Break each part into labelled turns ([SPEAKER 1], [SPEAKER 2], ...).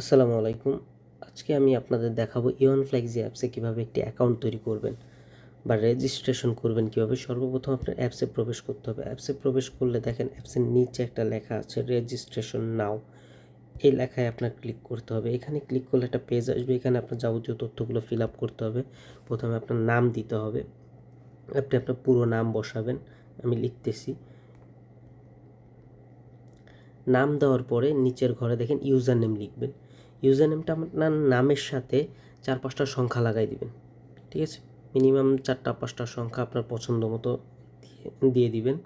[SPEAKER 1] আসসালামু আলাইকুম। আজকে আমি আপনাদের দেখাবো ইওন ফ্লেক্সি অ্যাপসে কীভাবে একটি অ্যাকাউন্ট তৈরি করবেন বা রেজিস্ট্রেশন করবেন কীভাবে। সর্বপ্রথম আপনার অ্যাপসে প্রবেশ করতে হবে। অ্যাপসে প্রবেশ করলে দেখেন অ্যাপসের নিচে একটা লেখা আছে রেজিস্ট্রেশন নাও। এই লেখায় আপনার ক্লিক করতে হবে। এখানে ক্লিক করলে একটা পেজ আসবে। এখানে আপনার যাবতীয় তথ্যগুলো ফিল আপ করতে হবে। প্রথমে আপনার নাম দিতে হবে। আপনি আপনার পুরো নাম বসাবেন। আমি লিখতেছি। নাম দেওয়ার পরে নিচের ঘরে দেখেন ইউজার নেম লিখবেন। ইউজার নেমটা আপনার নামের সাথে 4-5টা সংখ্যা লাগাই দিবেন। ঠিক আছে, মিনিমাম 4টা-5টা সংখ্যা আপনার পছন্দ মতো দিয়ে দিবেন।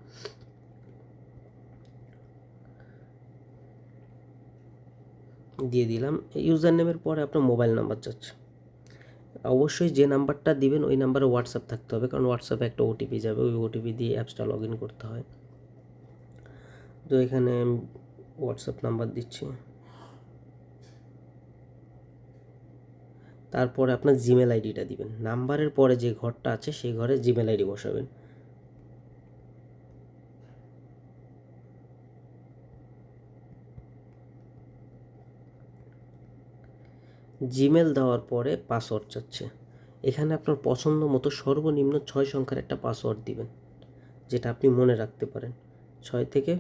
[SPEAKER 1] দিয়ে দিলাম। ইউজার নেমের পরে আপনার মোবাইল নাম্বার যাচ্ছে। অবশ্যই যে নাম্বারটা দিবেন ওই নাম্বারে হোয়াটসঅ্যাপ থাকতে হবে, কারণ হোয়াটসঅ্যাপে একটা ওটিপি যাবে। ওই ওটিপি দিয়ে অ্যাপসটা লগ ইন করতে হয়। তো এখানে হোয়াটসঅ্যাপ নাম্বার দিচ্ছি। তারপরে আপনার জিমেল আইডিটা দিবেন। নাম্বারের পরে যে ঘরটা আছে সেই ঘরে জিমেল আইডি বসাবেন। জিমেল দেওয়ার পরে পাসওয়ার্ড চাচ্ছে। এখানে আপনার পছন্দ মতো সর্বনিম্ন 6 সংখ্যার একটা পাসওয়ার্ড দিবেন, যেটা আপনি মনে রাখতে পারেন। 6 থেকে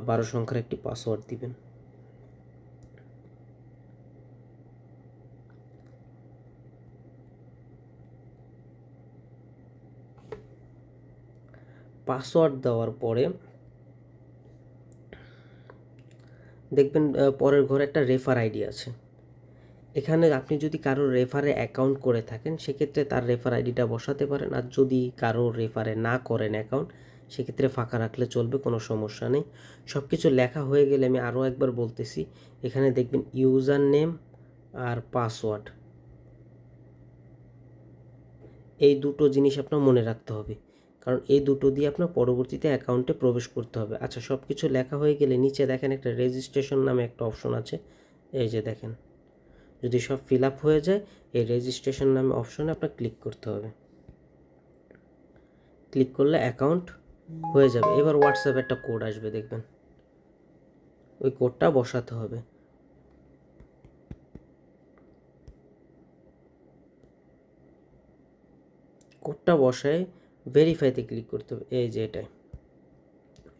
[SPEAKER 1] 12 সংখ্যার একটি পাসওয়ার্ড দিবেন। পাসওয়ার্ড দেওয়ার পরে দেখবেন পরের ঘরে একটা রেফার আইডি আছে। এখানে আপনি যদি কারোর রেফারে অ্যাকাউন্ট করে থাকেন সেক্ষেত্রে তার রেফার আইডিটা বসাতে পারেন, আর যদি কারোর রেফারে না করেন অ্যাকাউন্ট সেক্ষেত্রে ফাঁকা রাখলে চলবে, কোনো সমস্যা নেই। সব কিছু লেখা হয়ে গেলে আমি আরও একবার বলতেছি, এখানে দেখবেন ইউজার নেম আর পাসওয়ার্ড, এই দুটো জিনিস আপনার মনে রাখতে হবে, কারণ এই দুটো দিয়ে আপনার পরবর্তীতে অ্যাকাউন্টে প্রবেশ করতে হবে। আচ্ছা, সব কিছু লেখা হয়ে গেলে নিচে দেখেন একটা রেজিস্ট্রেশন নামে একটা অপশন আছে। এই যে দেখেন, যদি সব ফিল আপ হয়ে যায় এই রেজিস্ট্রেশন নামে অপশনে আপনার ক্লিক করতে হবে। ক্লিক করলে অ্যাকাউন্ট হয়ে যাবে। এবার হোয়াটসঅ্যাপে একটা কোড আসবে, দেখবেন ওই কোডটা বসাতে হবে। কোডটা বসায় ভেরিফাইতে ক্লিক করতে হবে। এই যে এটাই,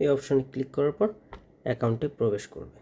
[SPEAKER 1] এই অপশনে ক্লিক করার পর অ্যাকাউন্টে প্রবেশ করবে।